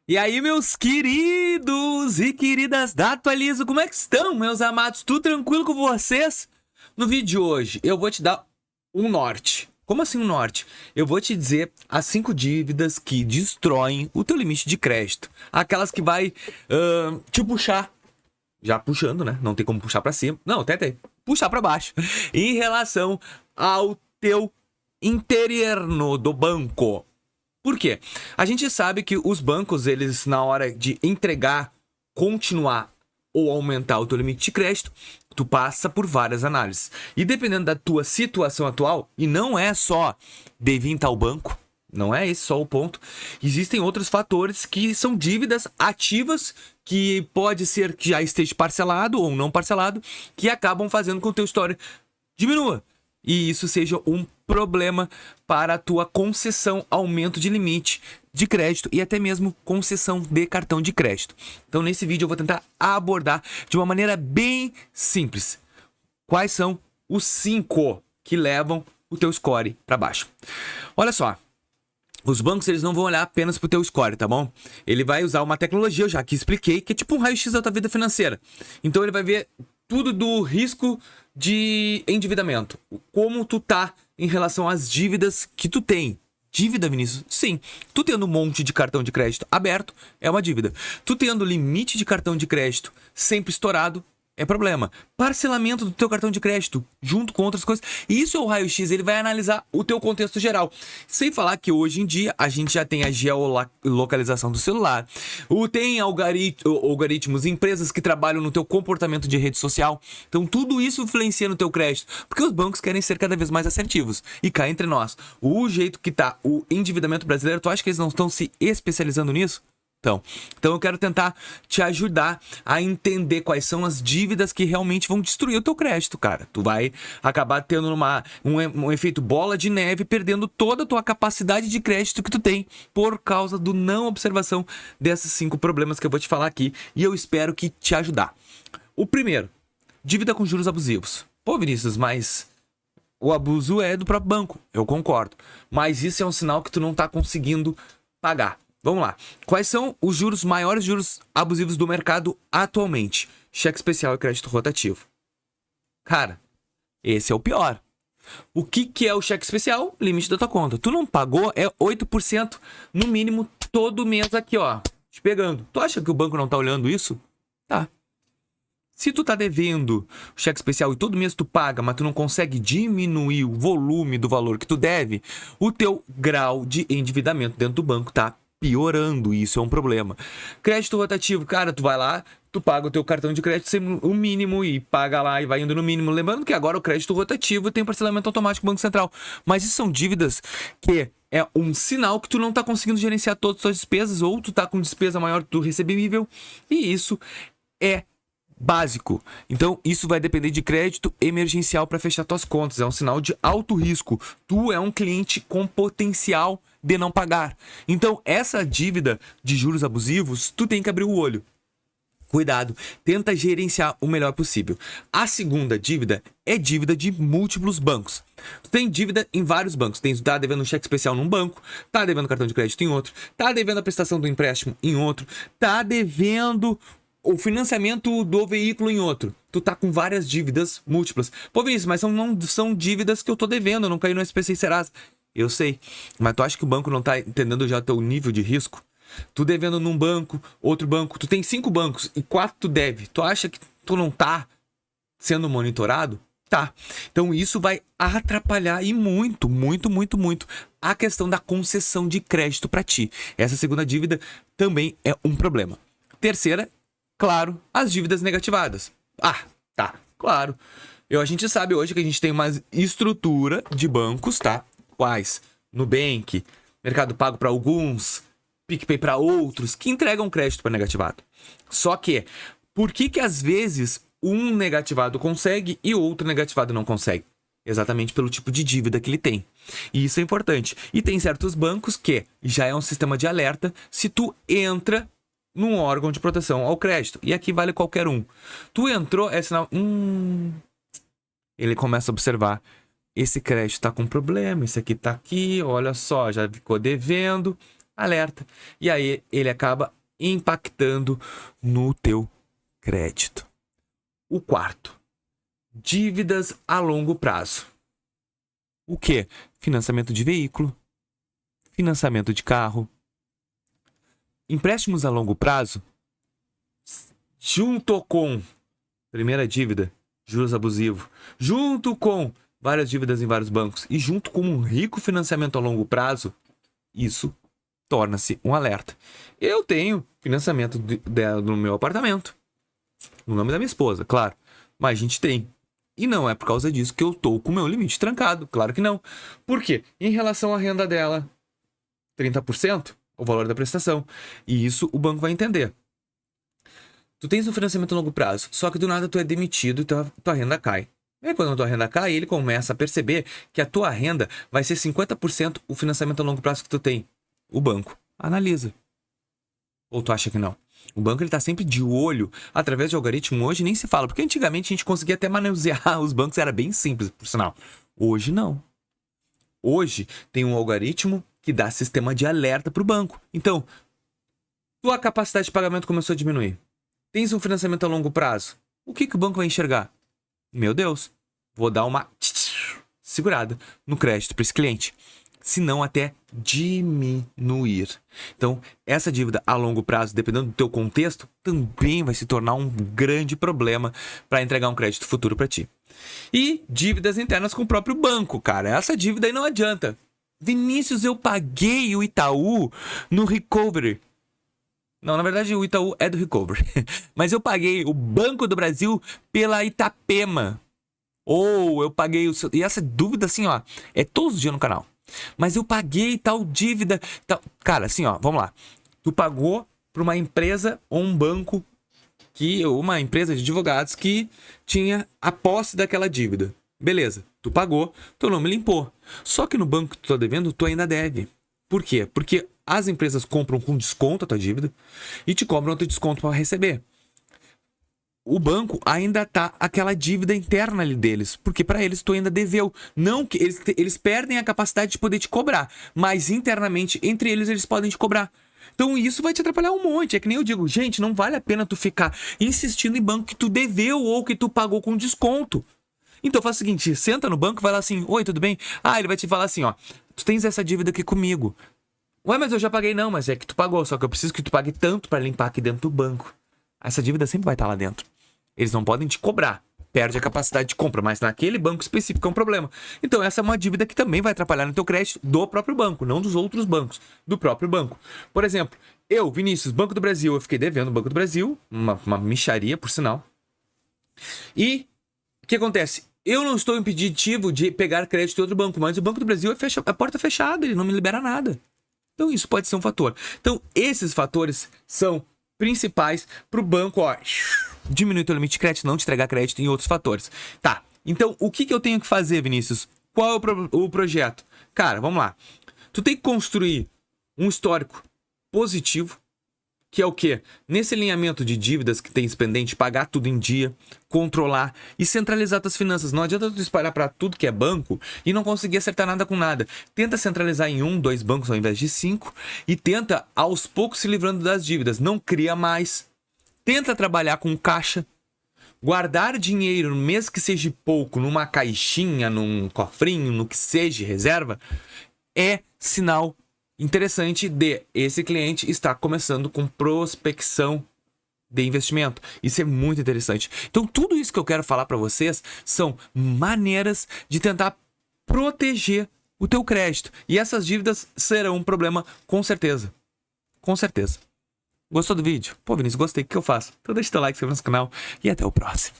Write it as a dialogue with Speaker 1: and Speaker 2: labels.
Speaker 1: E aí, meus queridos e queridas da Atualizo, como é que estão, meus amados? Tudo tranquilo com vocês? No vídeo de hoje, eu vou te dar um norte. Como assim um norte? Eu vou te dizer as 5 dívidas que destroem o teu limite de crédito. Aquelas que vai te puxar. Já puxando, né? Não tem como puxar pra cima. Não, até tem. Puxar pra baixo. Em relação ao teu interno do banco. Por quê? A gente sabe que os bancos, eles na hora de entregar, continuar ou aumentar o teu limite de crédito, tu passa por várias análises. E dependendo da tua situação atual, e não é só dever em tal banco, não é esse só o ponto, existem outros fatores que são dívidas ativas, que pode ser que já esteja parcelado ou não parcelado, que acabam fazendo com que o teu histórico diminua. E isso seja um problema para a tua concessão, aumento de limite de crédito e até mesmo concessão de cartão de crédito. Então, nesse vídeo eu vou tentar abordar de uma maneira bem simples quais são os 5 que levam o teu score para baixo. Olha só, os bancos, eles não vão olhar apenas pro teu score, tá bom? Ele vai usar uma tecnologia, eu já aqui expliquei, que é tipo um raio-x da tua vida financeira. Então ele vai ver tudo do risco de endividamento. Como tu tá em relação às dívidas que tu tem. Dívida, Vinícius? Sim. Tu tendo um monte de cartão de crédito aberto, é uma dívida. Tu tendo limite de cartão de crédito sempre estourado, é problema. Parcelamento do teu cartão de crédito, junto com outras coisas. E isso é o raio-x, ele vai analisar o teu contexto geral. Sem falar que hoje em dia a gente já tem a geolocalização do celular. Tem algoritmos, empresas que trabalham no teu comportamento de rede social. Então tudo isso influencia no teu crédito. Porque os bancos querem ser cada vez mais assertivos. E cá entre nós, o jeito que tá o endividamento brasileiro, tu acha que eles não estão se especializando nisso? Então eu quero tentar te ajudar a entender quais são as dívidas que realmente vão destruir o teu crédito, cara. Tu vai acabar tendo um efeito bola de neve, perdendo toda a tua capacidade de crédito que tu tem por causa do não observação desses 5 problemas que eu vou te falar aqui, e eu espero que te ajudar. O primeiro, dívida com juros abusivos. Pô, Vinícius, mas o abuso é do próprio banco, eu concordo. Mas isso é um sinal que tu não tá conseguindo pagar. Vamos lá. Quais são os maiores juros abusivos do mercado atualmente? Cheque especial e crédito rotativo. Cara, esse é o pior. O que é o cheque especial? Limite da tua conta. Tu não pagou, é 8% no mínimo todo mês aqui, ó. Te pegando. Tu acha que o banco não tá olhando isso? Tá. Se tu tá devendo o cheque especial e todo mês tu paga, mas tu não consegue diminuir o volume do valor que tu deve, o teu grau de endividamento dentro do banco tá piorando, e isso é um problema. Crédito rotativo, cara, tu vai lá, tu paga o teu cartão de crédito o mínimo e paga lá e vai indo no mínimo. Lembrando que agora o crédito rotativo tem parcelamento automático do Banco Central. Mas isso são dívidas que é um sinal que tu não tá conseguindo gerenciar todas as tuas despesas, ou tu tá com despesa maior do recebível, e isso é básico. Então, isso vai depender de crédito emergencial para fechar tuas contas. É um sinal de alto risco. Tu é um cliente com potencial de não pagar. Então, essa dívida de juros abusivos, tu tem que abrir o olho. Cuidado, tenta gerenciar o melhor possível. A segunda dívida é dívida de múltiplos bancos. Tu tem dívida em vários bancos. Tá devendo um cheque especial num banco, tá devendo cartão de crédito em outro, tá devendo a prestação do empréstimo em outro, tá devendo o financiamento do veículo em outro. Tu tá com várias dívidas múltiplas. Pô, Vinícius, mas não são dívidas que eu tô devendo, eu não caí no SPC e Serasa. Eu sei, mas tu acha que o banco não tá entendendo já o teu nível de risco? Tu devendo num banco, outro banco, tu tem 5 bancos e 4 tu deve. Tu acha que tu não tá sendo monitorado? Tá. Então isso vai atrapalhar e muito a questão da concessão de crédito para ti. Essa segunda dívida também é um problema. Terceira, claro, as dívidas negativadas. Ah, tá, claro. A gente sabe hoje que a gente tem uma estrutura de bancos, tá? Quais? Nubank, Mercado Pago para alguns, PicPay para outros, que entregam crédito para negativado. Só que, por que às vezes um negativado consegue e outro negativado não consegue? Exatamente pelo tipo de dívida que ele tem. E isso é importante. E tem certos bancos que já é um sistema de alerta se tu entra num órgão de proteção ao crédito. E aqui vale qualquer um. Tu entrou, é sinal... Ele começa a observar. Esse crédito tá com problema, esse aqui tá aqui, olha só, já ficou devendo. alerta. E aí ele acaba impactando no teu crédito. O quarto, dívidas a longo prazo. O quê? Financiamento de veículo, financiamento de carro, empréstimos a longo prazo, junto com primeira dívida, juros abusivos, junto com várias dívidas em vários bancos e junto com um rico financiamento a longo prazo, isso torna-se um alerta. Eu tenho financiamento no meu apartamento, no nome da minha esposa, claro, mas a gente tem. E não é por causa disso que eu tô com o meu limite trancado, claro que não. Por quê? Em relação à renda dela, 30%, o valor da prestação. E isso o banco vai entender. Tu tens um financiamento a longo prazo, só que do nada tu é demitido e tua renda cai. E aí, quando a tua renda cai, ele começa a perceber que a tua renda vai ser 50% o financiamento a longo prazo que tu tem. O banco analisa. Ou tu acha que não? O banco ele tá sempre de olho através de algoritmo. Hoje nem se fala, porque antigamente a gente conseguia até manusear os bancos, era bem simples, por sinal. Hoje não. Hoje tem um algoritmo que dá sistema de alerta pro banco. Então, tua capacidade de pagamento começou a diminuir. Tens um financiamento a longo prazo. O que o banco vai enxergar? Meu Deus, vou dar uma segurada no crédito para esse cliente. Se não até diminuir. Então, essa dívida a longo prazo, dependendo do teu contexto, também vai se tornar um grande problema para entregar um crédito futuro para ti. E dívidas internas com o próprio banco, cara. Essa dívida aí não adianta. Vinícius, eu paguei o Itaú no Recovery. Não, na verdade o Itaú é do Recovery. Mas eu paguei o Banco do Brasil pela Itapema. Ou eu paguei o seu... E essa dúvida assim, ó, é todos os dias no canal. Mas eu paguei tal dívida... Tal... Cara, assim, ó, vamos lá. Tu pagou para uma empresa ou um banco, uma empresa de advogados que tinha a posse daquela dívida. Beleza, tu pagou, teu nome limpou. Só que no banco que tu tá devendo, tu ainda deve. Por quê? Porque as empresas compram com desconto a tua dívida e te cobram outro desconto para receber. O banco ainda tá aquela dívida interna ali deles, porque para eles tu ainda deveu. Não que eles perdem a capacidade de poder te cobrar, mas internamente entre eles podem te cobrar. Então isso vai te atrapalhar um monte. É que nem eu digo, gente, não vale a pena tu ficar insistindo em banco que tu deveu ou que tu pagou com desconto. Então faz o seguinte, senta no banco, vai lá assim, oi, tudo bem? Ah, ele vai te falar assim, ó, tu tens essa dívida aqui comigo. Ué, mas eu já paguei. Não, mas é que tu pagou, só que eu preciso que tu pague tanto para limpar aqui dentro do banco. Essa dívida sempre vai estar lá dentro. Eles não podem te cobrar, perde a capacidade de compra, mas naquele banco específico é um problema. Então essa é uma dívida que também vai atrapalhar no teu crédito do próprio banco, não dos outros bancos, do próprio banco. Por exemplo, eu, Vinícius, Banco do Brasil, eu fiquei devendo o Banco do Brasil, uma mixaria, por sinal. E o que acontece? Eu não estou impeditivo de pegar crédito de outro banco, mas o Banco do Brasil é a porta fechada, ele não me libera nada. Então isso pode ser um fator. Então esses fatores são principais para o banco, ó, diminuir o limite de crédito, não te entregar crédito em outros fatores. Tá, então o que eu tenho que fazer, Vinícius? Qual é o projeto? Cara, vamos lá. Tu tem que construir um histórico positivo, que é o quê? Nesse alinhamento de dívidas que tem pendente, pagar tudo em dia, controlar e centralizar tuas finanças. Não adianta tu espalhar para tudo que é banco e não conseguir acertar nada com nada. Tenta centralizar em 1, 2 bancos ao invés de 5 e tenta aos poucos se livrando das dívidas. Não cria mais. Tenta trabalhar com caixa. Guardar dinheiro, mesmo que seja pouco, numa caixinha, num cofrinho, no que seja, reserva, é sinal interessante de esse cliente está começando com prospecção de investimento. Isso é muito interessante. Então, tudo isso que eu quero falar para vocês são maneiras de tentar proteger o teu crédito. E essas dívidas serão um problema com certeza. Com certeza. Gostou do vídeo? Pô, Vinícius, gostei. O que eu faço? Então deixa o teu like, se inscreva no canal e até o próximo.